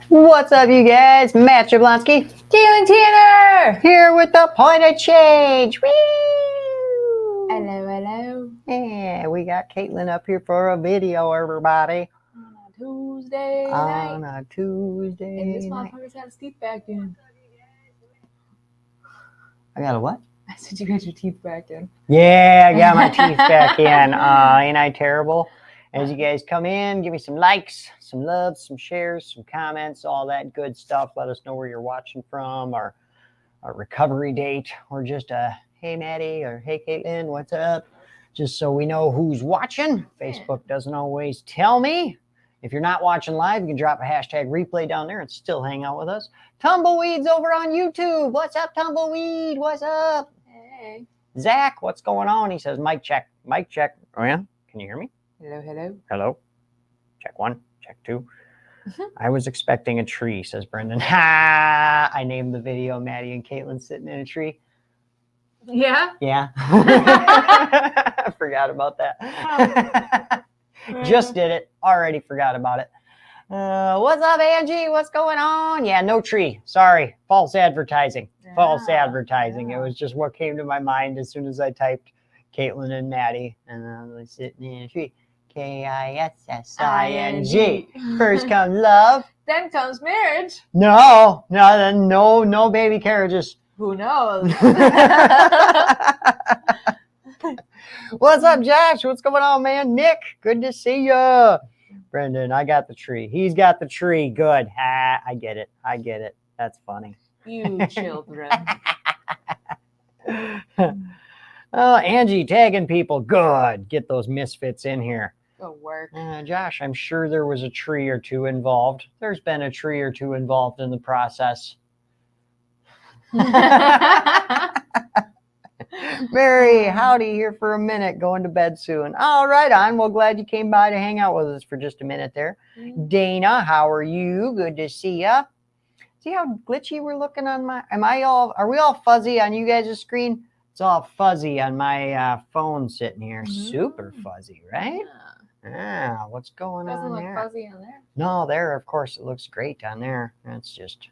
What's up, you guys? Matt Jablonski, Keelan Tanner! here with the point of change. Woo! Hello, hello. Yeah, we got Caitlin up here for a video, everybody. On a Tuesday On night. a Tuesday And this night. motherfucker's got his teeth back in. I got a what? I said you got your teeth back in. Yeah, I got my teeth back in. Ain't I terrible? As you guys come in, give me some likes, some loves, some shares, some comments, all that good stuff. Let us know where you're watching from, or a recovery date, or just a hey Maddie or hey Caitlin, what's up? Just so we know who's watching. Facebook doesn't always tell me. If you're not watching live, you can drop a hashtag replay down there and still hang out with us. Tumbleweed's over on YouTube. What's up, Tumbleweed? What's up? Hey. Zach, what's going on? He says, mic check, mic check. Oh yeah? Can you hear me? Hello, hello. Hello? Check one, check two. I was expecting a tree, says Brendan. Ha! I named the video Maddie and Caitlin sitting in a tree. Yeah? Yeah. I forgot about that. Just did it. Already forgot about it. What's up, Angie? What's going on? Yeah, no tree. Sorry. False advertising. False advertising. Yeah. It was just what came to my mind as soon as I typed Caitlin and Maddie. And I was sitting in a tree. Kissing. First comes love. Then comes marriage. No, baby carriages. Who knows? What's up, Josh? What's going on, man? Nick, good to see you. Brendan, I got the tree. He's got the tree. Good. I get it. That's funny. You children. Oh, Angie tagging people. Good. Get those misfits in here. Go work. Josh, I'm sure there was a tree or two involved. There's been a tree or two involved in the process. Mary, howdy, here for a minute, going to bed soon. All right, on. Well, glad you came by to hang out with us for just a minute there. Dana, how are you? Good to see ya. See how glitchy we're looking on my, are we all fuzzy on you guys' screen? It's all fuzzy on my phone sitting here. Super fuzzy, right? Ah, what's going on Doesn't there? look fuzzy on there. No, there, of course, it looks great on there. That's just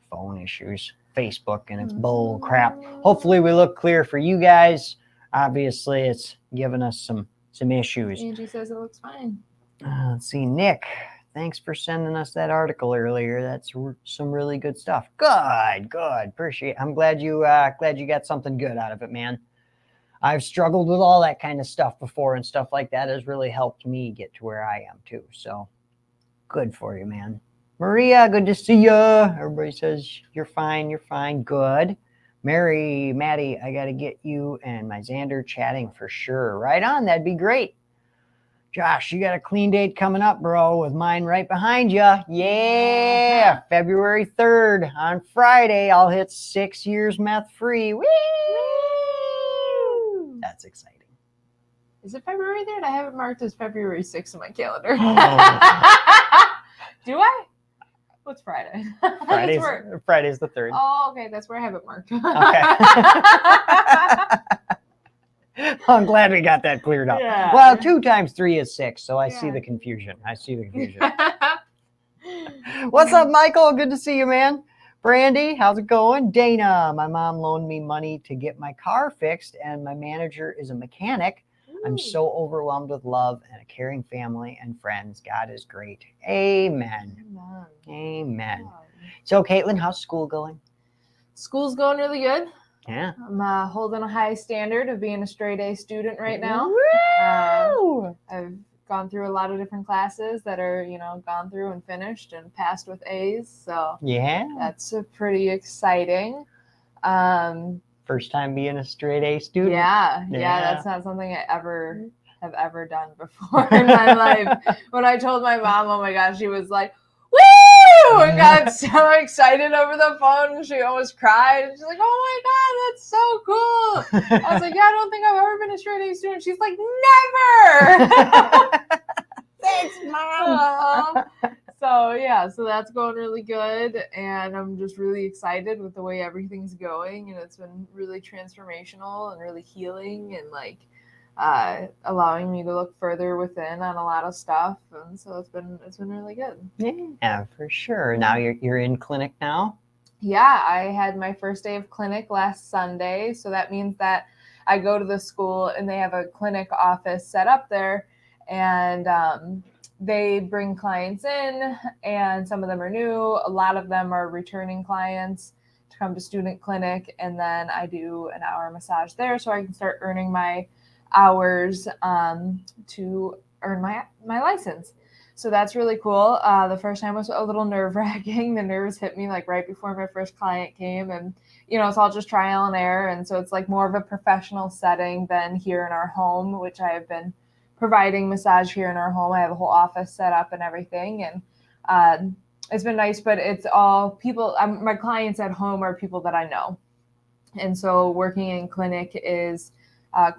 phone issues, Facebook, and it's bull crap. Hopefully we look clear for you guys. Obviously, it's giving us some issues. Angie says it looks fine. Let's see, Nick, thanks for sending us that article earlier. That's some really good stuff. Good. Appreciate it. I'm glad you got something good out of it, man. I've struggled with all that kind of stuff before, and stuff like that has really helped me get to where I am too. So good for you, man. Maria, good to see you. Everybody says you're fine. Good. Mary, Maddie, I got to get you and my Xander chatting for sure. Right on. That'd be great. Josh, you got a clean date coming up, bro, with mine right behind you. Yeah. February 3rd on Friday. I'll hit 6 years meth free. Woo! That's exciting. Is it February 3rd? I have it marked as February 6th on my calendar. Do I? What's Friday? Friday's the 3rd. Oh, okay. That's where I have it marked. Okay. I'm glad we got that cleared up. Yeah. Well, 2 times 3 is 6, so I see the confusion. What's up, Michael? Good to see you, man. Brandy, how's it going? Dana, my mom loaned me money to get my car fixed, and my manager is a mechanic. I'm so overwhelmed with love and a caring family and friends. God is great. Amen. So, Caitlin, how's school going? School's going really good. Yeah. I'm holding a high standard of being a straight A student right now. I've gone through a lot of different classes that are, gone through and finished and passed with A's. So yeah, that's pretty exciting. First time being a straight A student. Yeah, that's not something I have ever done before in my life. When I told my mom, oh my gosh, she was like, woo! And got so excited over the phone. She almost cried. And she's like, oh my God, that's so cool. I was like, yeah, I don't think I've ever been a straight A student. She's like, never. Thanks, Mom. So that's going really good. And I'm just really excited with the way everything's going. And it's been really transformational and really healing. And allowing me to look further within on a lot of stuff, and so it's been really good. Yeah, for sure. Now you're in clinic now. Yeah, I had my first day of clinic last Sunday, so that means that I go to the school and they have a clinic office set up there, and they bring clients in, and some of them are new. A lot of them are returning clients to come to student clinic, and then I do an hour massage there so I can start earning my hours to earn my license. So that's really cool. The first time was a little nerve-wracking. The nerves hit me like right before my first client came, and it's all just trial and error, and so it's like more of a professional setting than here in our home, which I have been providing massage here in our home. I have a whole office set up and everything, and it's been nice, but it's all people. My clients at home are people that I know, and so working in clinic is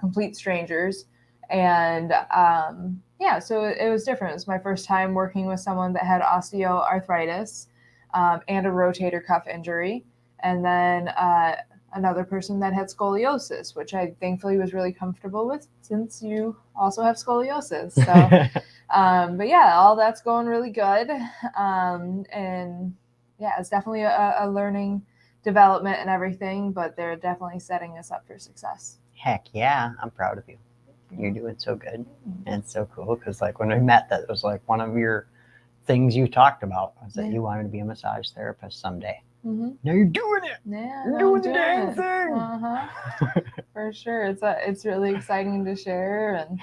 complete strangers. And so it was different. It was my first time working with someone that had osteoarthritis and a rotator cuff injury, and then another person that had scoliosis, which I thankfully was really comfortable with since you also have scoliosis. So, but yeah, all that's going really good. And yeah, it's definitely a learning development and everything, but they're definitely setting us up for success. Heck yeah, I'm proud of you. You're doing so good. And it's so cool because like when we met, that was like one of your things you talked about was that you wanted to be a massage therapist someday. Mm-hmm. Now you're doing it. Yeah, you're doing the damn thing. For sure. It's really exciting to share, and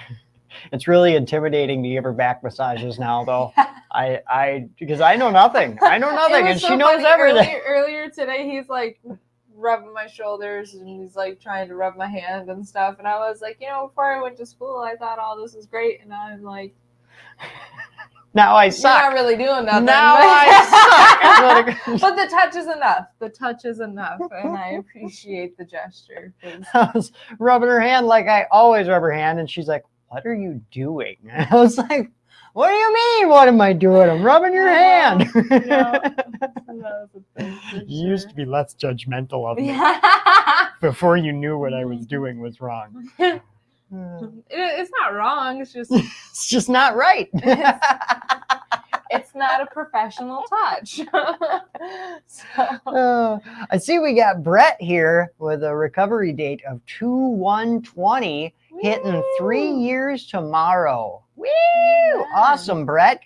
it's really intimidating to give her back massages now, though. Because I know nothing. And she knows everything. Earlier today, he's like rubbing my shoulders and he's like trying to rub my hand and stuff, and I was like, before I went to school, I thought all this is great, and now I'm like, now I suck. You're not really doing nothing. Now I suck. But the touch is enough. The touch is enough, and I appreciate the gesture. I was rubbing her hand like I always rub her hand, and she's like, "What are you doing?" And I was like, "What do you mean? What am I doing? I'm rubbing your hand." You used to be less judgmental of me before you knew what I was doing was wrong. It's not wrong. It's just it's just not right. It's not a professional touch. I see we got Brett here with a recovery date of 2/1/20, hitting 3 years tomorrow. Woo! Yeah. Awesome, Brett.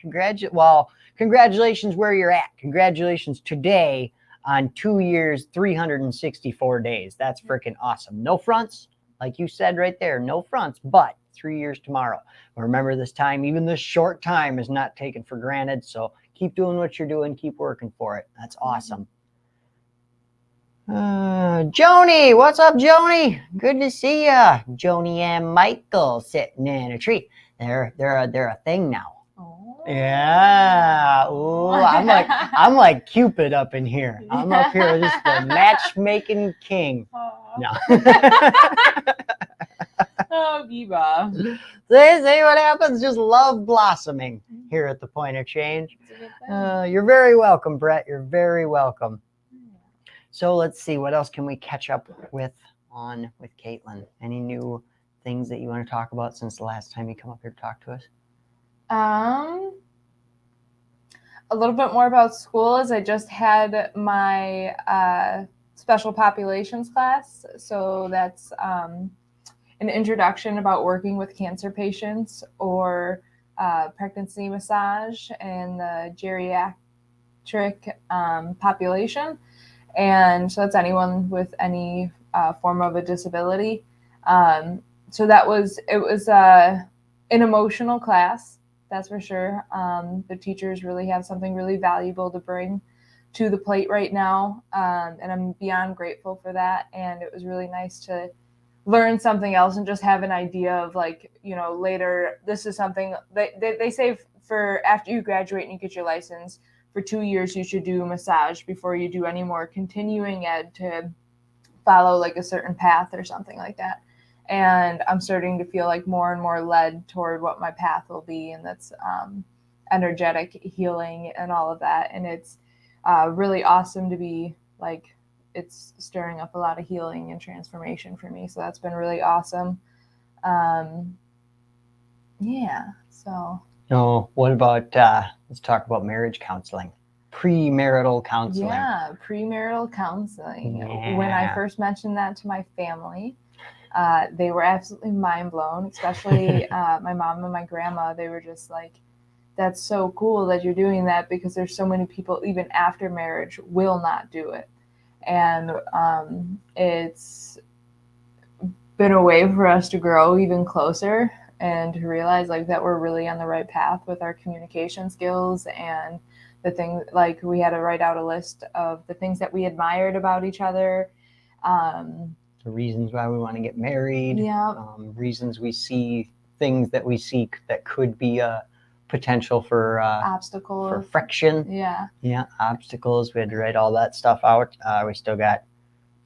Congratulations where you're at. Congratulations today on 2 years, 364 days. That's freaking awesome. No fronts, like you said right there, no fronts, but 3 years tomorrow. But remember, this time, even this short time is not taken for granted. So keep doing what you're doing. Keep working for it. That's awesome. Joni, what's up, Joni? Good to see ya. Joni and Michael sitting in a tree. They're a thing now. Oh. Yeah. Ooh, I'm like Cupid up in here. I'm up here, just the matchmaking king. No. Oh, Biba. See what happens? Just love blossoming here at the Point of Change. You're very welcome, Brett. You're very welcome. So let's see, what else can we catch up with Caitlin? Any new things that you want to talk about since the last time you come up here to talk to us? A little bit more about school is I just had my special populations class. So that's an introduction about working with cancer patients or pregnancy massage and the geriatric population. And so that's anyone with any form of a disability. So it was an emotional class, that's for sure. The teachers really have something really valuable to bring to the plate right now. And I'm beyond grateful for that. And it was really nice to learn something else and just have an idea of later, this is something they say for after you graduate and you get your license, for 2 years, you should do massage before you do any more continuing ed to follow like a certain path or something like that. And I'm starting to feel like more and more led toward what my path will be. And that's energetic healing and all of that. And it's really awesome to be like, it's stirring up a lot of healing and transformation for me. So that's been really awesome. Yeah. So. No, what about let's talk about marriage counseling, premarital counseling. Yeah, premarital counseling. Yeah. When I first mentioned that to my family, they were absolutely mind blown, especially my mom and my grandma. They were just like, that's so cool that you're doing that, because there's so many people, even after marriage, will not do it. And it's been a way for us to grow even closer and to realize like that we're really on the right path with our communication skills, and the thing, like we had to write out a list of the things that we admired about each other. The reasons why we want to get married. Yeah. Reasons we see, things that we seek that could be a potential for obstacles, for friction. Yeah, obstacles. We had to write all that stuff out. We still got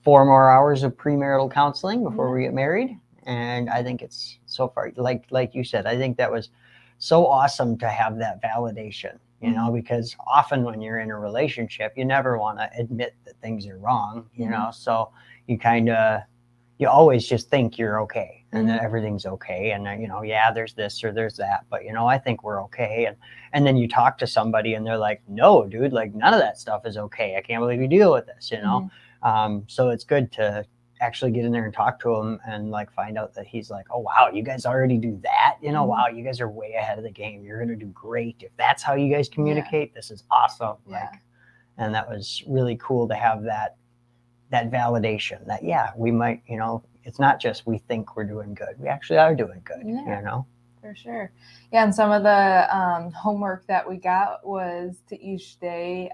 4 more hours of premarital counseling before we get married, and I think it's so far, like you said, I think that was so awesome to have that validation, you know, because often when you're in a relationship, you never want to admit that things are wrong, you know, so you always just think you're okay and that everything's okay, and you know, yeah, there's this or there's that, but you know, I think we're okay, and then you talk to somebody and they're like, no, dude, like none of that stuff is okay. I can't believe you deal with this, you know. So it's good to actually get in there and talk to him and like find out that he's like, oh wow, you guys already do that, you know. Wow, you guys are way ahead of the game. You're gonna do great if that's how you guys communicate. This is awesome. Like, and that was really cool to have that validation that we might, you know, it's not just we think we're doing good, we actually are doing good, you know. For sure. Yeah, and some of the homework that we got was to each day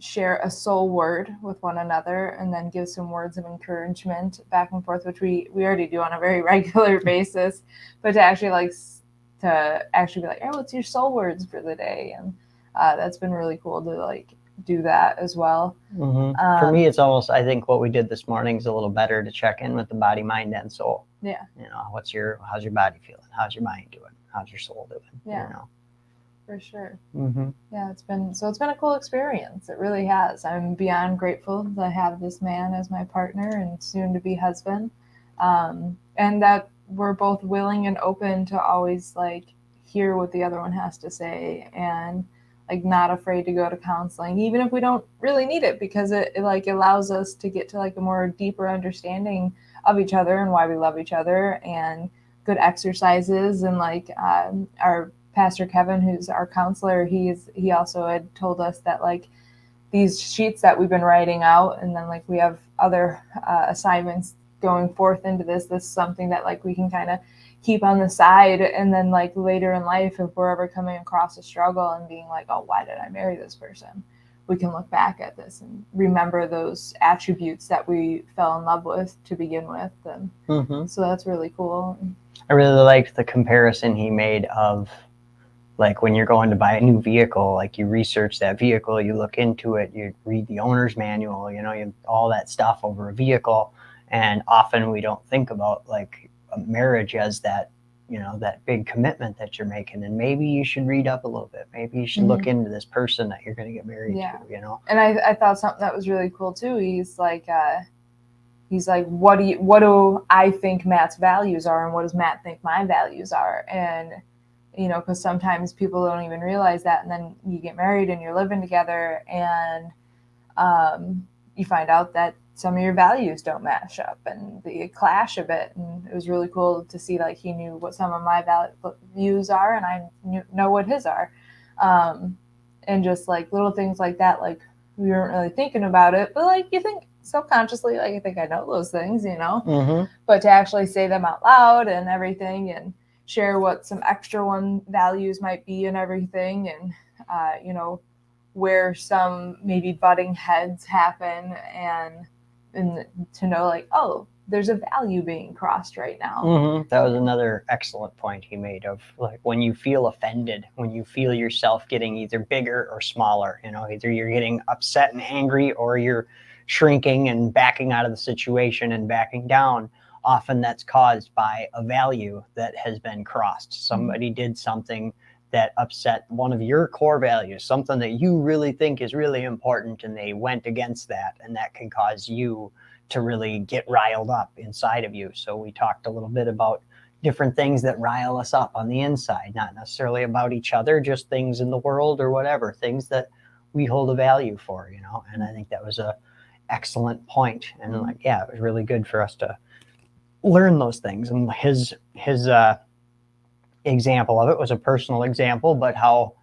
share a soul word with one another, and then give some words of encouragement back and forth, which we already do on a very regular basis, but to actually be like, oh, what's your soul words for the day? And that's been really cool to like do that as well. For me, it's almost, I think what we did this morning is a little better to check in with the body, mind, and soul. You know, how's your body feeling? How's your mind doing? How's your soul doing? You know? For sure. Yeah, it's been a cool experience. It really has. I'm beyond grateful to have this man as my partner and soon to be husband, and that we're both willing and open to always like hear what the other one has to say, and like not afraid to go to counseling, even if we don't really need it, because it like allows us to get to like a more deeper understanding of each other and why we love each other, and good exercises. And like our Pastor Kevin, who's our counselor, he also had told us that like these sheets that we've been writing out, and then like we have other assignments going forth into this is something that like we can kind of keep on the side, and then like later in life, if we're ever coming across a struggle and being like, oh, why did I marry this person, we can look back at this and remember those attributes that we fell in love with to begin with. And so that's really cool. I really liked the comparison he made of like when you're going to buy a new vehicle, like you research that vehicle, you look into it, you read the owner's manual, you know, all that stuff over a vehicle. And often we don't think about like a marriage as that, you know, that big commitment that you're making. And maybe you should read up a little bit. Maybe you should look into this person that you're going to get married to, you know? And I thought something that was really cool too. He's like, what do I think Matt's values are, and what does Matt think my values are? And you know, because sometimes people don't even realize that, and then you get married and you're living together, and you find out that some of your values don't match up, and they clash a bit. And it was really cool to see like he knew what some of my values are, and I know what his are, and just like little things like that. Like we weren't really thinking about it, but like you think subconsciously, like I think I know those things, you know. But to actually say them out loud and everything, and share what some extra one values might be and everything, and you know, where some maybe butting heads happen, and to know like, oh, there's a value being crossed right now. That was another excellent point he made of like when you feel offended, when you feel yourself getting either bigger or smaller, you know, either you're getting upset and angry or you're shrinking and backing out of the situation and backing down. Often that's caused by a value that has been crossed. Somebody did something that upset one of your core values, something that you really think is really important, and they went against that, and that can cause you to really get riled up inside of you. So we talked a little bit about different things that rile us up on the inside, not necessarily about each other, just things in the world or whatever, things that we hold a value for, you know. And I think that was a excellent point. And like, yeah, it was really good for us to learn those things. And his example of it was a personal example, but how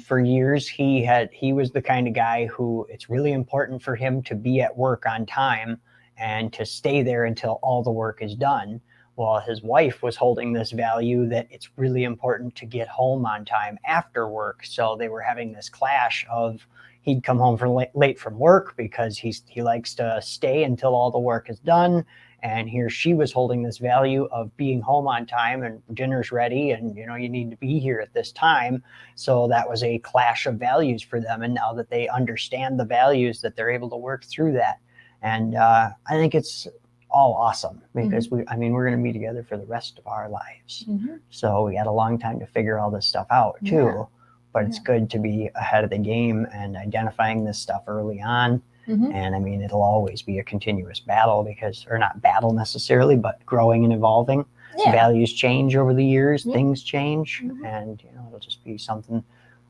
for years he was the kind of guy who it's really important for him to be at work on time and to stay there until all the work is done, while his wife was holding this value that it's really important to get home on time after work. So they were having this clash of he'd come home late from work because he likes to stay until all the work is done. And here she was holding this value of being home on time and dinner's ready and, you know, you need to be here at this time. So that was a clash of values for them. And now that they understand the values, that they're able to work through that. And I think it's all awesome because we're going to be together for the rest of our lives. So we got a long time to figure all this stuff out too. But it's good to be ahead of the game and identifying this stuff early on. And I mean, it'll always be a continuous battle or not battle necessarily, but growing and evolving. Values change over the years, things change, and you know, it'll just be something.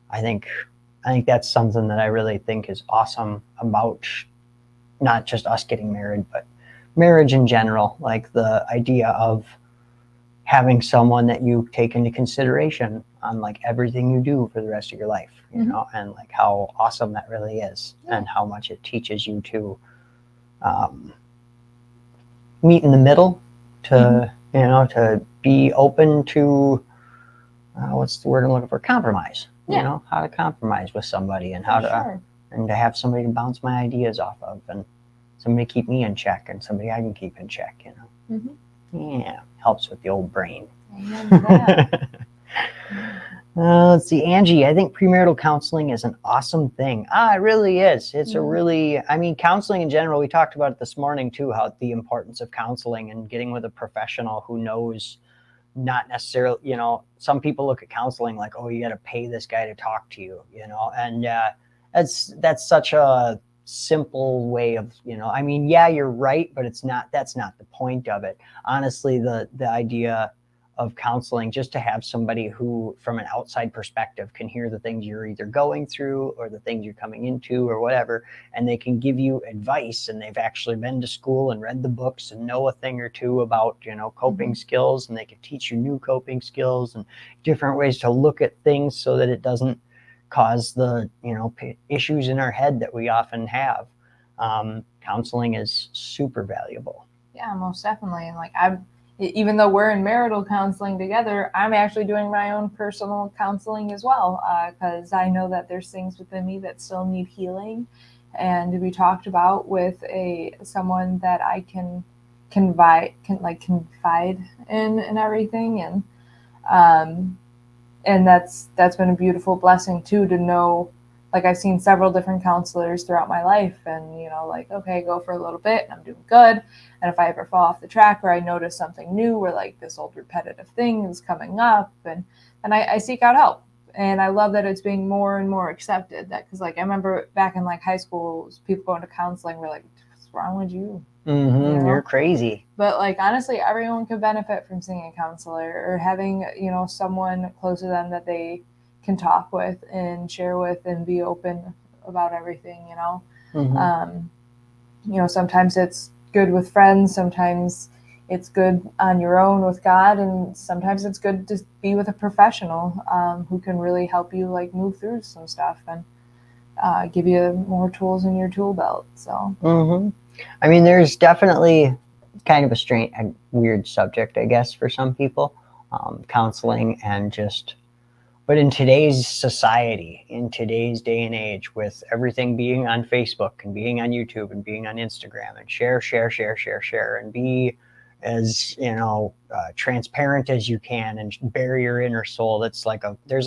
I think that's something that I really think is awesome about not just us getting married, but marriage in general. Like the idea of having someone that you take into consideration on like everything you do for the rest of your life, you know, and like how awesome that really is and how much it teaches you to meet in the middle, to, you know, to be open to, what's the word I'm looking for? Compromise, you know, how to compromise with somebody and how to, and to have somebody to bounce my ideas off of and somebody to keep me in check and somebody I can keep in check, you know. Yeah, helps with the old brain. Let's see, Angie, I think premarital counseling is an awesome thing. It really is. It's a really, I mean, counseling in general, we talked about it this morning too, how the importance of counseling and getting with a professional who knows, not necessarily, you know, some people look at counseling like, oh, you got to pay this guy to talk to you, you know, and that's such a simple way of, you know, I mean, yeah, you're right, but that's not the point of it. Honestly, the idea of counseling, just to have somebody who from an outside perspective can hear the things you're either going through or the things you're coming into or whatever, and they can give you advice, and they've actually been to school and read the books and know a thing or two about, you know, coping skills, and they can teach you new coping skills and different ways to look at things so that it doesn't cause the, you know, issues in our head that we often have. Counseling is super valuable. Yeah, most definitely. And like, even though we're in marital counseling together, I'm actually doing my own personal counseling as well, because I know that there's things within me that still need healing, and to be talked about with someone that I can confide in and everything, and that's been a beautiful blessing too, to know. Like, I've seen several different counselors throughout my life, and, you know, like, okay, go for a little bit and I'm doing good. And if I ever fall off the track or I notice something new where like this old repetitive thing is coming up, and I seek out help. And I love that it's being more and more accepted, that, because like I remember back in like high school, people going to counseling were like, what's wrong with you? You know? You're crazy. But like, honestly, everyone could benefit from seeing a counselor or having, you know, someone close to them that they can talk with and share with and be open about everything, you know. You know, sometimes it's good with friends, sometimes it's good on your own with God, and sometimes it's good to be with a professional who can really help you like move through some stuff and give you more tools in your tool belt. So I mean, there's definitely kind of a weird subject, I guess, for some people, counseling and just. But in today's society, in today's day and age, with everything being on Facebook and being on YouTube and being on Instagram and share, and be as, you know, transparent as you can and bare your inner soul. There's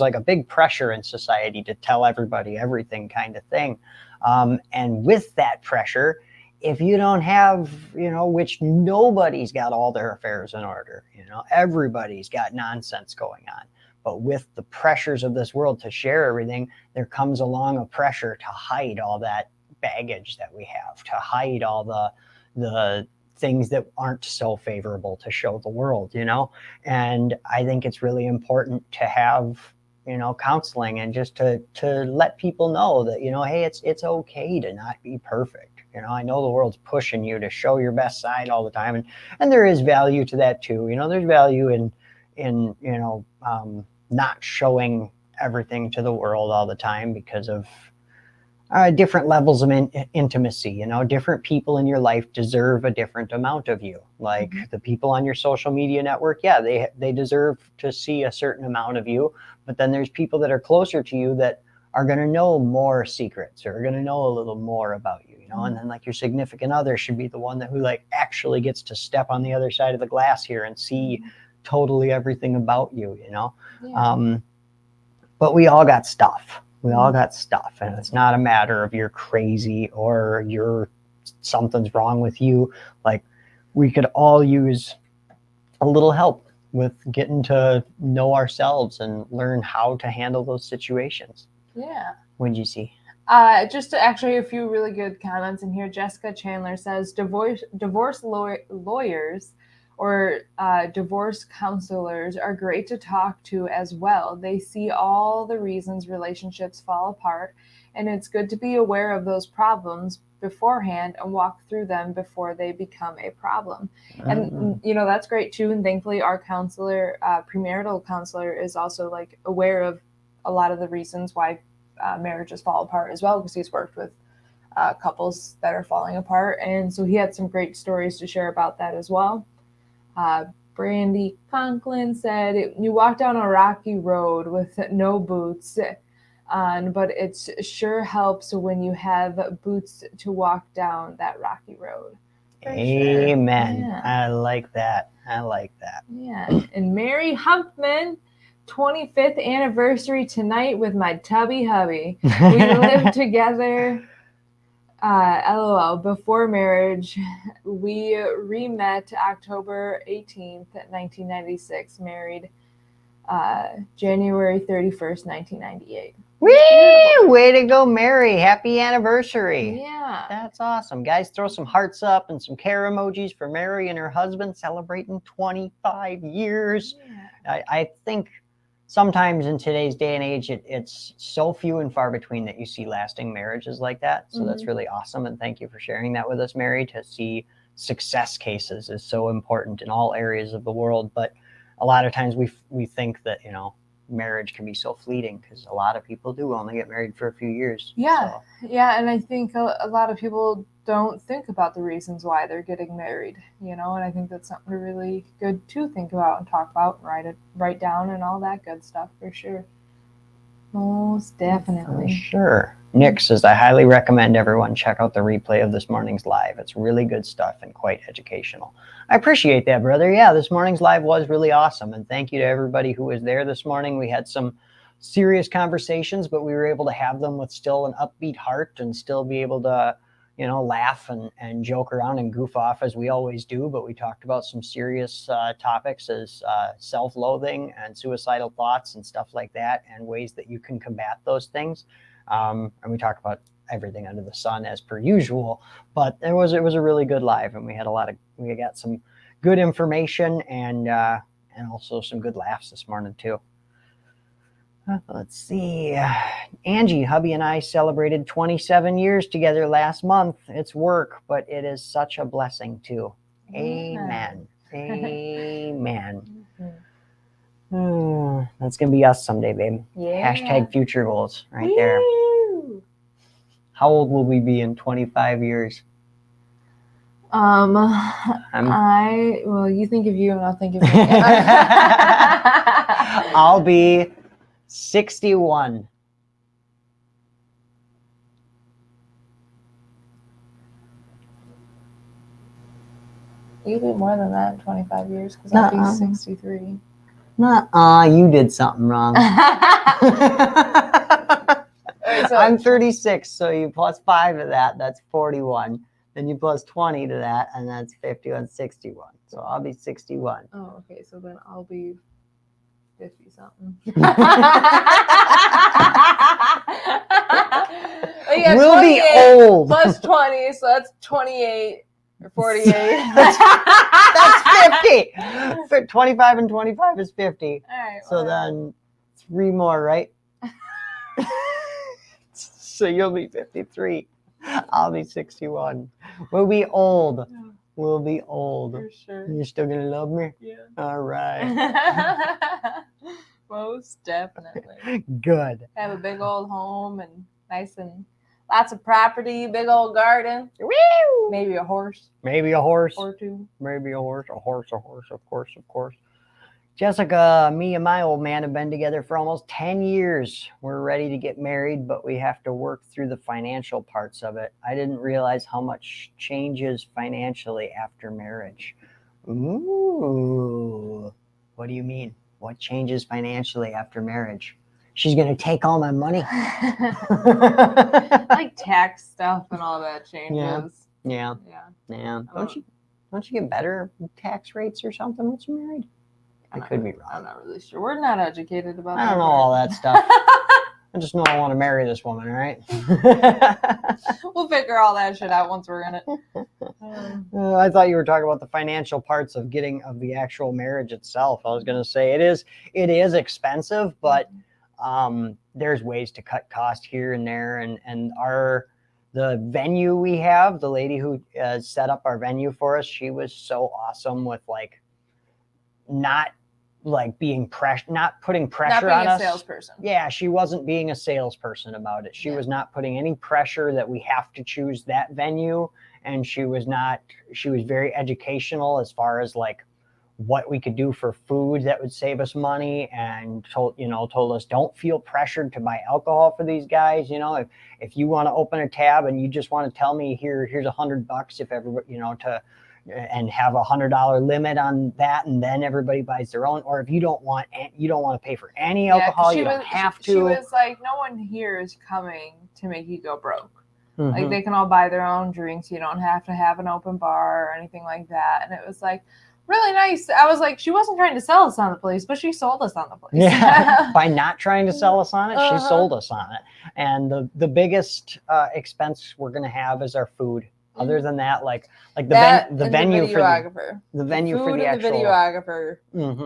like a big pressure in society to tell everybody everything kind of thing. And with that pressure, if you don't have, you know, which nobody's got all their affairs in order, you know, everybody's got nonsense going on. But with the pressures of this world to share everything, there comes along a pressure to hide all that baggage that we have, to hide all the the things that aren't so favorable to show the world, and I think it's really important to have counseling, and just to let people know that hey, it's okay to not be perfect. I know the world's pushing you to show your best side all the time, and there is value to that too. There's value in not showing everything to the world all the time because of different levels of intimacy. Different people in your life deserve a different amount of you. Like the people on your social media network, yeah, they deserve to see a certain amount of you. But then there's people that are closer to you that are going to know more secrets, or are going to know a little more about you. And then like your significant other should be the one who like actually gets to step on the other side of the glass here and see totally everything about you. Yeah. But we all got stuff. We all got stuff, and it's not a matter of you're crazy or something's wrong with you. Like, we could all use a little help with getting to know ourselves and learn how to handle those situations. Yeah. What'd you see? Just actually a few really good comments in here. Jessica Chandler says divorce lawyers or divorce counselors are great to talk to as well. They see all the reasons relationships fall apart, and it's good to be aware of those problems beforehand and walk through them before they become a problem. And that's great too. And thankfully our counselor, premarital counselor, is also like aware of a lot of the reasons why marriages fall apart as well, because he's worked with couples that are falling apart, and so he had some great stories to share about that as well. Brandy Conklin said, you walk down a rocky road with no boots on, but it sure helps when you have boots to walk down that rocky road. Amen. Sure. Yeah. I like that. Yeah. And Mary Humpman, 25th anniversary tonight with my tubby hubby. We lived together. LOL. Before marriage, we re-met October 18th, 1996. Married January 31st, 1998. Woo! Way to go, Mary. Happy anniversary. Yeah. That's awesome. Guys, throw some hearts up and some care emojis for Mary and her husband celebrating 25 years. Yeah. I think sometimes in today's day and age, it's so few and far between that you see lasting marriages like that. So that's really awesome. And thank you for sharing that with us, Mary. To see success cases is so important in all areas of the world. But a lot of times we think that, marriage can be so fleeting, because a lot of people do only get married for a few years. Yeah. So. Yeah. And I think a lot of people don't think about the reasons why they're getting married, and I think that's something really good to think about and talk about and write down and all that good stuff, for sure. Most definitely. For sure. Nick says, I highly recommend everyone check out the replay of this morning's live. It's really good stuff and quite educational. I appreciate that, brother. Yeah, this morning's live was really awesome. And thank you to everybody who was there this morning. We had some serious conversations, but we were able to have them with still an upbeat heart and still be able to, laugh and joke around and goof off as we always do. But we talked about some serious topics as self-loathing and suicidal thoughts and stuff like that, and ways that you can combat those things. And we talked about everything under the sun as per usual, but it was a really good live, and we got some good information and also some good laughs this morning too. Let's see. Angie, hubby and I celebrated 27 years together last month. It's work, but it is such a blessing too. Amen. Amen. That's going to be us someday, babe. Yeah. Hashtag future goals right there. How old will we be in 25 years? Well, you think of you and I'll think of me. I'll be 61. You'll be more than that in 25 years, because I'll be 63. You did something wrong. Right, so I'm 36, so you plus 5 to that, that's 41. Then you plus 20 to that, and that's 51, 61. So I'll be 61. Oh, okay. So then I'll be 50 something. We'll be old. Plus 20, so that's 28. or 48. That's 50. 25 and 25 is 50. All right. So then 3 more, right? So you'll be 53. I'll be 61. We'll be old. We'll be old. For sure. You're still going to love me? Yeah. All right. Most definitely. Good. Have a big old home and nice and lots of property, big old garden. Woo! Maybe a horse Maybe a horse. or two. Maybe a horse. Of course. Jessica, me and my old man have been together for almost 10 years. We're ready to get married, but we have to work through the financial parts of it. I didn't realize how much changes financially after marriage. Ooh. What do you mean? What changes financially after marriage? She's going to take all my money. Like tax stuff and all that changes. Yeah. Yeah. Don't you get better tax rates or something once you're married? I could be wrong. I'm not really sure. We're not educated about I that. don't know all that stuff. I just know I want to marry this woman, all right? We'll figure all that shit out once we're in it. I thought you were talking about the financial parts of the actual marriage itself. I was going to say it is expensive, but there's ways to cut costs here and there. And the venue we have, the lady who set up our venue for us, she was so awesome with not putting pressure Not being on us. a salesperson. Yeah, she wasn't being a salesperson about it. She was not putting any pressure that we have to choose that venue. And she was very educational as far as what we could do for food that would save us money, and told us don't feel pressured to buy alcohol for these guys. If you want to open a tab and you just want to tell me here's $100 if everybody, and have $100 limit on that, and then everybody buys their own. Or if you don't want to pay for any alcohol, you don't have to. She was like, no one here is coming to make you go broke. Mm-hmm. Like they can all buy their own drinks. You don't have to have an open bar or anything like that. And it was really nice. I was like, she wasn't trying to sell us on the place, but she sold us on the place. Yeah, by not trying to sell us on it, she sold us on it. And the biggest expense we're going to have is our food. Other than that, the venue for the actual videographer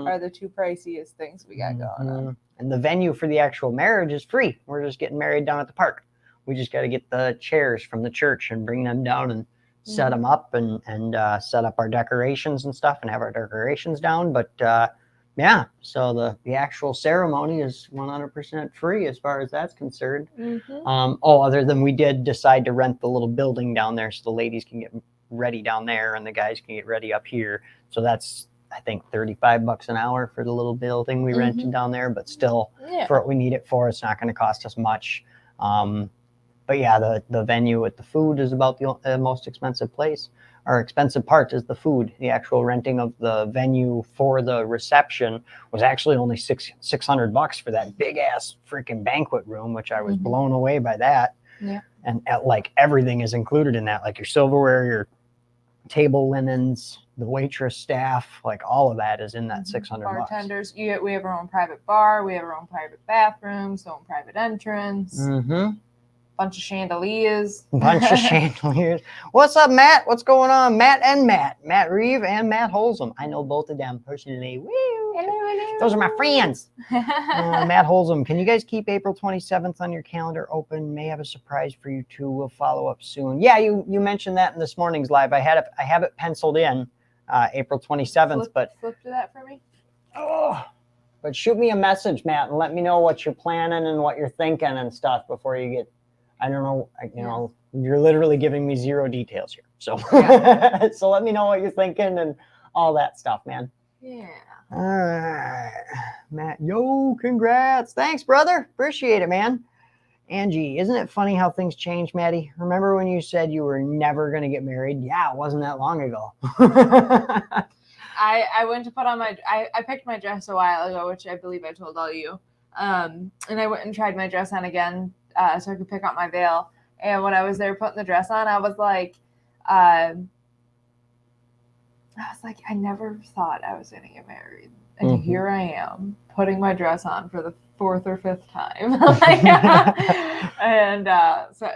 are the two priciest things we got going on. And the venue for the actual marriage is free. We're just getting married down at the park. We just got to get the chairs from the church and bring them down and set them up and set up our decorations and stuff and have our decorations down. But so the actual ceremony is 100% free as far as that's concerned. Other than we did decide to rent the little building down there so the ladies can get ready down there and the guys can get ready up here. So that's, I think, $35 an hour for the little building we rented down there, but still for what we need it for, it's not going to cost us much. But yeah, the venue with the food is about the most expensive place. Our expensive part is the food. The actual renting of the venue for the reception was actually only $600 for that big ass freaking banquet room, which I was blown away by that. Yeah. And everything is included in that, like your silverware, your table linens, the waitress staff, all of that is in that $600. Bartenders, we have our own private bar, we have our own private bathroom, so own private entrance. Bunch of chandeliers. What's up, Matt? What's going on? Matt Reeve and Matt Holzum. I know both of them personally. Woo! Hello. Those are my friends. Matt Holzum, can you guys keep April 27th on your calendar open? May have a surprise for you too. We'll follow up soon. Yeah, you mentioned that in this morning's live. I have it penciled in April 27th, but flip to that for me. But shoot me a message, Matt, and let me know what you're planning and what you're thinking and stuff before you get. I don't know. You're literally giving me zero details here. So, so let me know what you're thinking and all that stuff, man. Yeah. All right, Matt. Yo, congrats. Thanks, brother. Appreciate it, man. Angie, isn't it funny how things change, Maddie? Remember when you said you were never going to get married? Yeah, it wasn't that long ago. I went to put on I picked my dress a while ago, which I believe I told all you. And I went and tried my dress on again. So I could pick up my veil. And when I was there putting the dress on, I was like, I never thought I was going to get married. And here I am putting my dress on for the 4th or 5th time. And so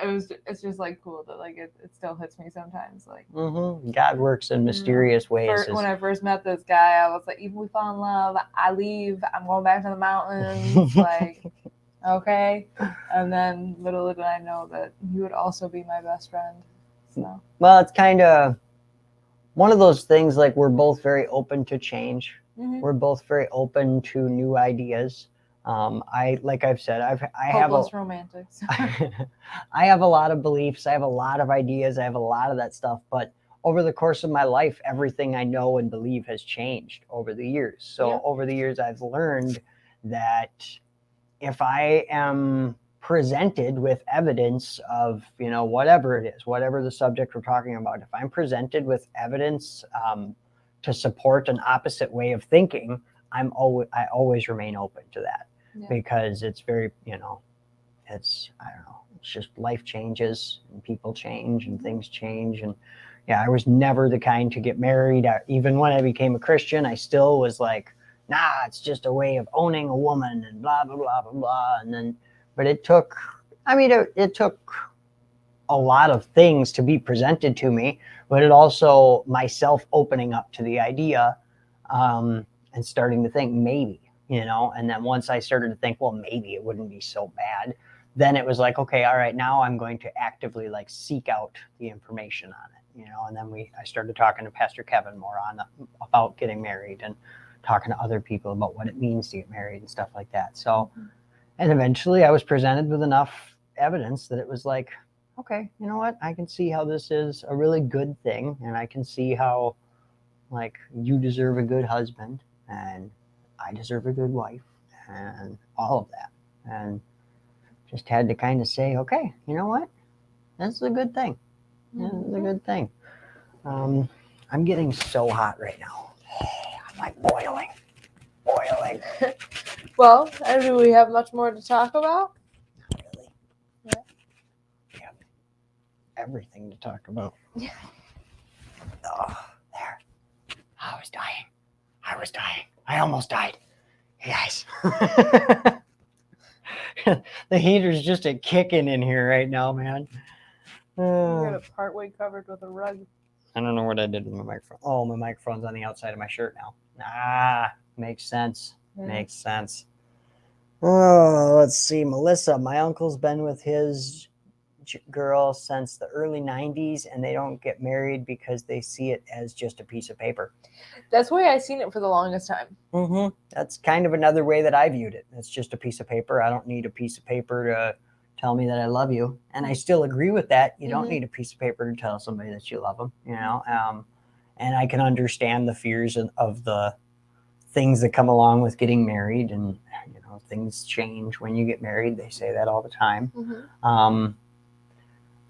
it's just like cool that like it still hits me sometimes. Like God works in mysterious ways. When I first met this guy, I was like, even if we fall in love, I leave. I'm going back to the mountains. Like, okay. And then little did I know that he would also be my best friend. So. Well, it's kind of one of those things, like we're both very open to change. We're both very open to new ideas. Like I've said, I have romantics. I have a lot of beliefs. I have a lot of ideas. I have a lot of that stuff. But over the course of my life, everything I know and believe has changed over the years. So over the years, I've learned that if I am presented with evidence of, whatever it is, whatever the subject we're talking about, if I'm presented with evidence to support an opposite way of thinking, I always remain open to that. Because it's very, it's, I don't know, it's just life changes and people change and things change. And I was never the kind to get married. Even when I became a Christian, I still was like, nah, it's just a way of owning a woman and blah, blah, blah, blah, blah. And then, but it took a lot of things to be presented to me, but it also myself opening up to the idea and starting to think maybe, and then once I started to think, well, maybe it wouldn't be so bad, then it was like, okay, all right, now I'm going to actively like seek out the information on it, and then I started talking to Pastor Kevin more about getting married and talking to other people about what it means to get married and stuff like that. So, and eventually I was presented with enough evidence that it was like, okay, you know what? I can see how this is a really good thing. And I can see how like you deserve a good husband and I deserve a good wife and all of that. And just had to kind of say, okay, you know what? That's a good thing. This is a good thing. I'm getting so hot right now. I'm like boiling. Well, do we have much more to talk about? Not really. We have everything to talk about. Yeah. Oh, there. I was dying. I almost died. Hey guys. The heater's just a kicking in here right now, man. You got it partway covered with a rug. I don't know what I did with my microphone. Oh, my microphone's on the outside of my shirt now. Makes sense. Makes sense. Oh, let's see. Melissa, my uncle's been with his girl since the early 90s, and they don't get married because they see it as just a piece of paper. That's the way I seen it for the longest time. That's kind of another way that I viewed it. It's just a piece of paper. I don't need a piece of paper to tell me that I love you. And I still agree with that. You don't need a piece of paper to tell somebody that you love them, and I can understand the fears of the things that come along with getting married, and things change when you get married. They say that all the time.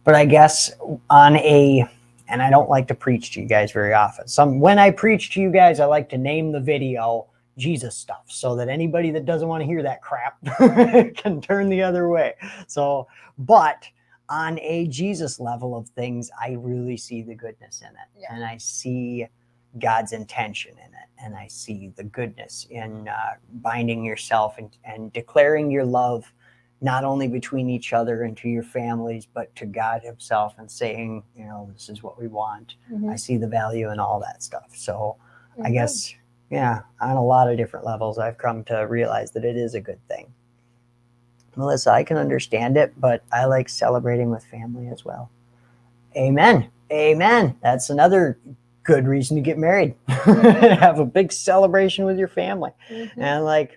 But I guess and I don't like to preach to you guys very often. When I preach to you guys, I like to name the video Jesus stuff so that anybody that doesn't want to hear that crap can turn the other way. So, but on a Jesus level of things, I really see the goodness in it. And I see God's intention in it. And I see the goodness in binding yourself and declaring your love, not only between each other and to your families, but to God himself, and saying, this is what we want. I see the value in all that stuff. So I guess, on a lot of different levels, I've come to realize that it is a good thing. Melissa, I can understand it, but I like celebrating with family as well. Amen. That's another good reason to get married. Have a big celebration with your family. And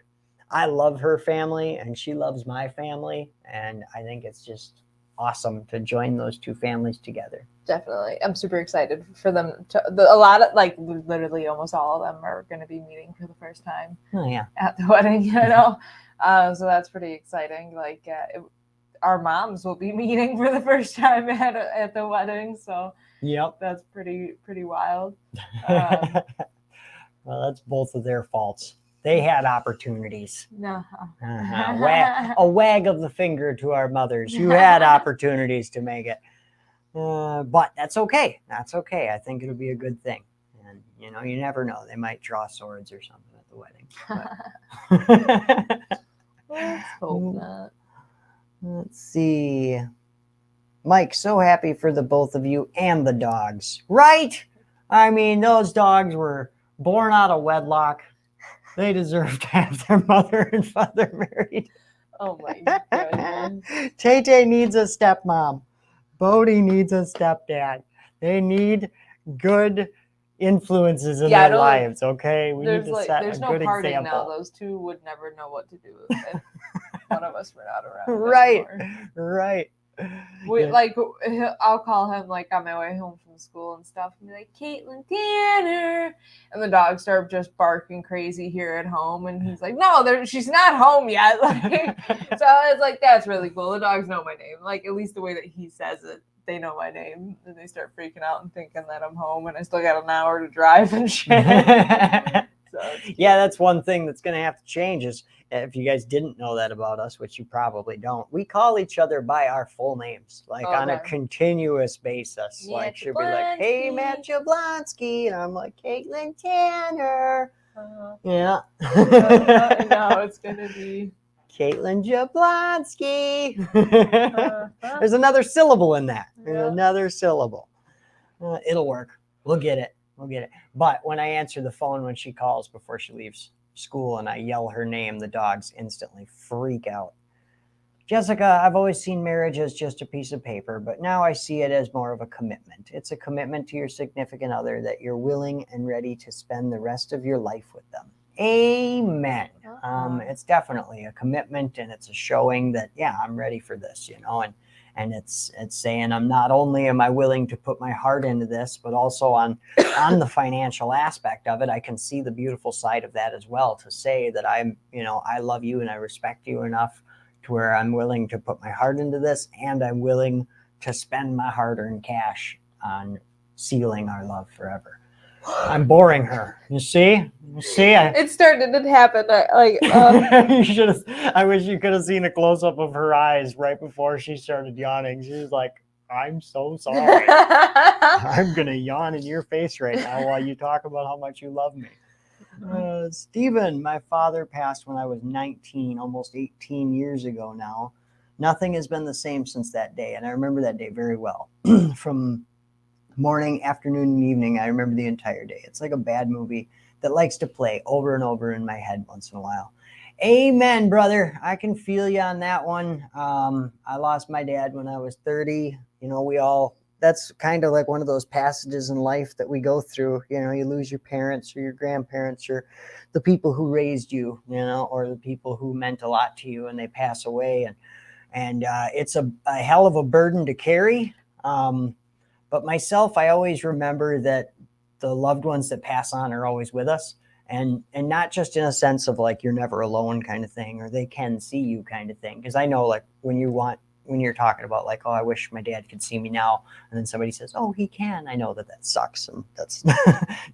I love her family and she loves my family, and I think it's just awesome to join those two families together. Definitely. I'm super excited for them a lot of literally almost all of them are going to be meeting for the first time at the wedding, so that's pretty exciting. Our moms will be meeting for the first time at the wedding, so that's pretty wild. Well, that's both of their faults. They had opportunities. A wag of the finger to our mothers. You had opportunities to make it. But that's okay. I think it'll be a good thing. And, you never know. They might draw swords or something at the wedding. Let's hope not. Let's see. Mike, so happy for the both of you and the dogs. Right? I mean, those dogs were born out of wedlock. They deserve to have their mother and father married. Oh my goodness. Tay needs a stepmom. Bodie needs a stepdad. They need good influences in their lives, okay? We need to set a good parting example. now. Those two would never know what to do if one of us were not around. Right, anymore. right. Like, I'll call him like on my way home from school and stuff, and be like, Caitlin Tanner, and the dogs start just barking crazy here at home, and he's like, no, she's not home yet. Like, so I was like, that's really cool. The dogs know my name, like at least the way that he says it, they know my name, and they start freaking out and thinking that I'm home, and I still got an hour to drive and shit. So, yeah, that's one thing that's going to have to change is if you guys didn't know that about us, which you probably don't, we call each other by our full names, like on a continuous basis. Matt like she'll be like, hey, Matt Jablonski. And I'm like, Caitlin Tanner. Yeah. No, it's going to be Caitlin Jablonski. There's another syllable in that. There's another syllable. It'll work. We'll get it. But when I answer the phone when she calls before she leaves school and I yell her name, the dogs instantly freak out. Jessica, I've always seen marriage as just a piece of paper, but now I see it as more of a commitment. It's a commitment to your significant other that you're willing and ready to spend the rest of your life with them. Amen. It's definitely a commitment, and it's a showing that, yeah, I'm ready for this, and it's saying I'm not only am I willing to put my heart into this, but also on the financial aspect of it, I can see the beautiful side of that as well, to say that I love you and I respect you enough to where I'm willing to put my heart into this, and I'm willing to spend my hard-earned cash on sealing our love forever. I'm boring her. You see? It started to happen. You should have. I wish you could have seen a close up of her eyes right before she started yawning. She was like, "I'm so sorry. I'm gonna yawn in your face right now while you talk about how much you love me." Stephen, my father passed when I was 19, almost 18 years ago now. Nothing has been the same since that day, and I remember that day very well. From morning, afternoon, and evening, I remember the entire day. It's like a bad movie that likes to play over and over in my head once in a while. Amen, brother. I can feel you on that one. I lost my dad when I was 30. That's kind of like one of those passages in life that we go through. You lose your parents or your grandparents or the people who raised you, or the people who meant a lot to you, and they pass away. And it's a hell of a burden to carry. But myself, I always remember that the loved ones that pass on are always with us, and not just in a sense of like you're never alone kind of thing, or they can see you kind of thing. Because I know, like, when you're talking about like, oh, I wish my dad could see me now, and then somebody says, oh, he can. I know that sucks, and that's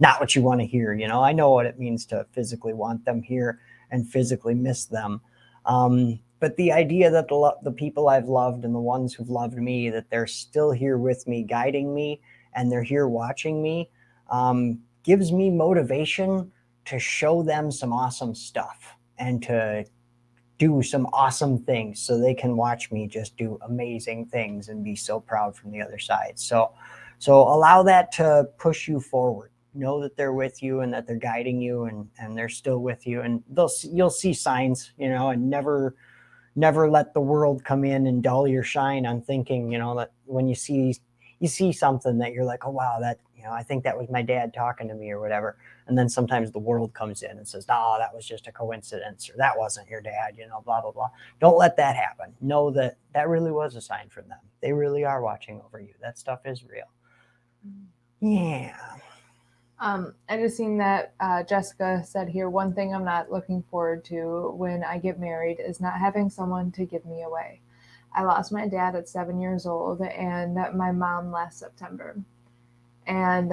not what you want to hear. I know what it means to physically want them here and physically miss them. But the idea that the people I've loved and the ones who've loved me, that they're still here with me, guiding me, and they're here watching me, gives me motivation to show them some awesome stuff and to do some awesome things so they can watch me just do amazing things and be so proud from the other side. So allow that to push you forward. Know that they're with you and that they're guiding you and they're still with you, and you'll see signs, and never let the world come in and dull your shine on thinking, that when you see something that you're like, oh, wow, that, I think that was my dad talking to me or whatever. And then sometimes the world comes in and says, no, that was just a coincidence, or that wasn't your dad, blah, blah, blah. Don't let that happen. Know that really was a sign from them. They really are watching over you. That stuff is real. Yeah. I just seen that Jessica said here, one thing I'm not looking forward to when I get married is not having someone to give me away. I lost my dad at 7 years old and my mom last September. And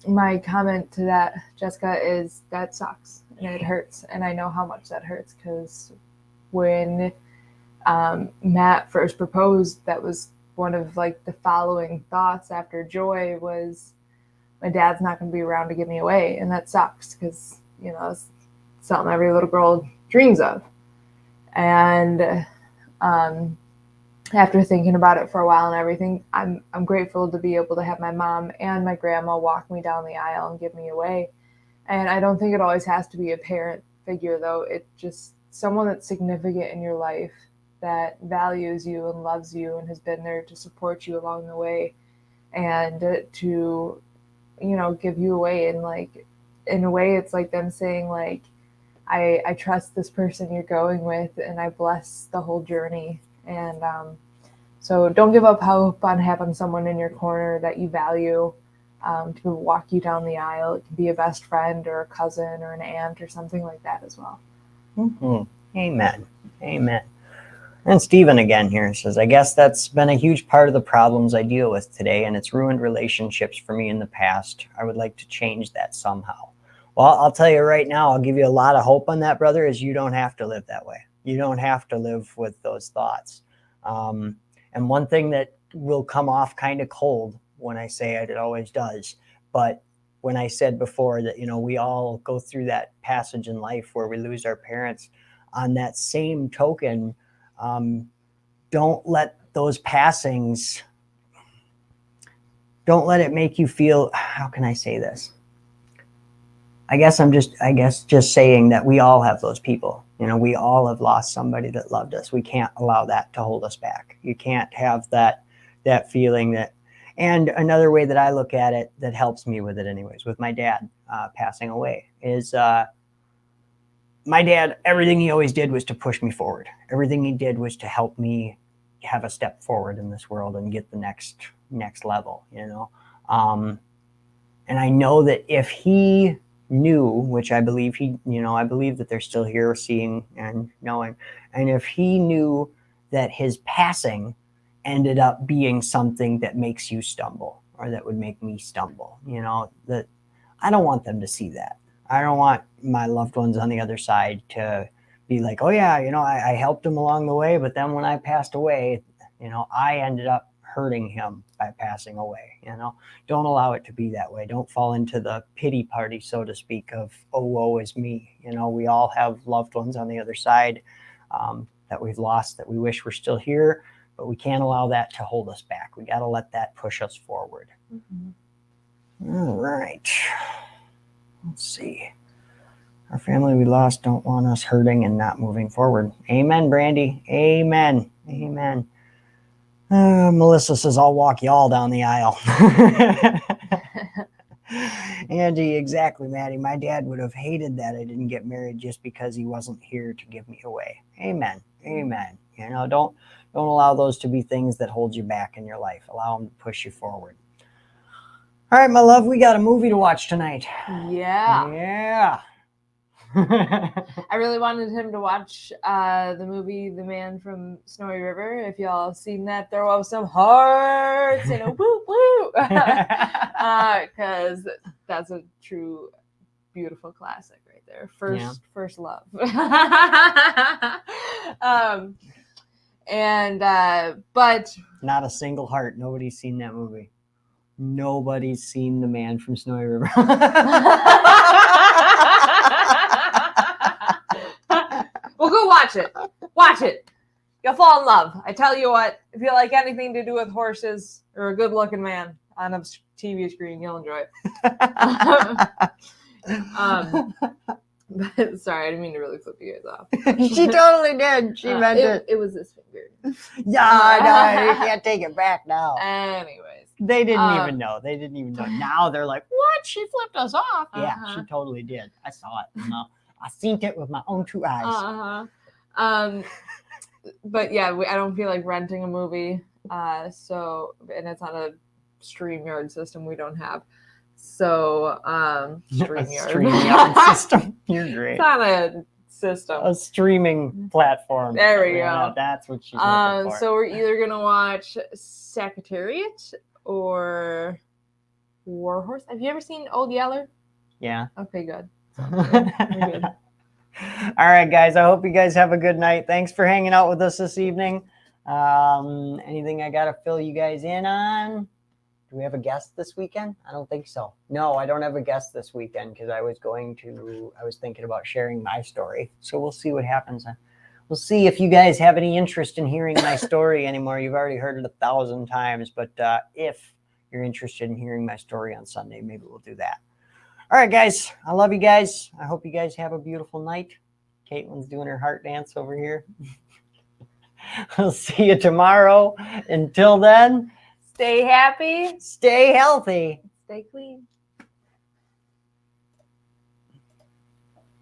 my comment to that, Jessica, is that sucks and it hurts. And I know how much that hurts, because when Matt first proposed, that was one of like the following thoughts after joy was, my dad's not going to be around to give me away. And that sucks, because, it's something every little girl dreams of. And after thinking about it for a while and everything, I'm grateful to be able to have my mom and my grandma walk me down the aisle and give me away. And I don't think it always has to be a parent figure, though. It's just someone that's significant in your life that values you and loves you and has been there to support you along the way and to, give you away. And like, in a way, it's like them saying, like, I trust this person you're going with and I bless the whole journey. And so don't give up hope on having someone in your corner that you value to walk you down the aisle. It can be a best friend or a cousin or an aunt or something like that as well. Mm-hmm. Amen. Amen. And Stephen again here says, I guess that's been a huge part of the problems I deal with today, and it's ruined relationships for me in the past. I would like to change that somehow. Well, I'll tell you right now, I'll give you a lot of hope on that, brother, is you don't have to live that way. You don't have to live with those thoughts. And one thing that will come off kind of cold when I say it, it always does. But when I said before that, we all go through that passage in life where we lose our parents, on that same token, don't let those passings, don't let it make you feel, how can I say this? I guess just saying that we all have those people. We all have lost somebody that loved us. We can't allow that to hold us back. You can't have that feeling that. And another way that I look at it that helps me with it anyways, with my dad passing away, is my dad, everything he always did was to push me forward. Everything he did was to help me have a step forward in this world and get the next level, and I know that if he knew, which I believe I believe that they're still here seeing and knowing, and if he knew that his passing ended up being something that makes you stumble or that would make me stumble, that I don't want them to see that. I don't want my loved ones on the other side to be like, oh yeah, I helped him along the way, but then when I passed away, I ended up hurting him by passing away. Don't allow it to be that way. Don't fall into the pity party, so to speak, of, oh, woe is me. We all have loved ones on the other side that we've lost, that we wish were still here, but we can't allow that to hold us back. We got to let that push us forward. Mm-hmm. All right. Let's see. Our family we lost don't want us hurting and not moving forward. Amen, Brandy. Amen. Amen. Melissa says, I'll walk y'all down the aisle. Andy, exactly, Maddie. My dad would have hated that I didn't get married just because he wasn't here to give me away. Amen. Amen. Don't allow those to be things that hold you back in your life. Allow them to push you forward. All right, my love, we got a movie to watch tonight. Yeah. I really wanted him to watch the movie The Man from Snowy River. If y'all have seen that, throw up some hearts and a woo woo, because that's a true beautiful classic right there. First love. But not a single heart. Nobody's seen that movie. Nobody's seen The Man from Snowy River. Well, go watch it. Watch it. You'll fall in love. I tell you what, if you like anything to do with horses or a good-looking man on a TV screen, you'll enjoy it. But, sorry, I didn't mean to really flip you guys off. She totally did. She meant it. It was this finger. Yeah, no, you can't take it back now. Anyways. They didn't even know. They didn't even know. Now they're like, what? She flipped us off. Yeah, she totally did. I saw it. I seen it with my own two eyes. But yeah, I don't feel like renting a movie. And it's on a StreamYard system we don't have. So, StreamYard system. You're great. It's on a system. A streaming platform. There we go. That's what she's looking for. So we're either going to watch Secretariat or Warhorse. Have you ever seen Old Yeller? Yeah. Okay, good. We're good. All right, guys. I hope you guys have a good night. Thanks for hanging out with us this evening. Anything I got to fill you guys in on? Do we have a guest this weekend? I don't think so. No, I don't have a guest this weekend because I was thinking about sharing my story. So we'll see what happens we'll see if you guys have any interest in hearing my story anymore. You've already heard it 1,000 times, but if you're interested in hearing my story on Sunday, maybe we'll do that. All right, guys. I love you guys. I hope you guys have a beautiful night. Caitlin's doing her heart dance over here. I'll see you tomorrow. Until then, Stay happy. stay healthy. Stay clean.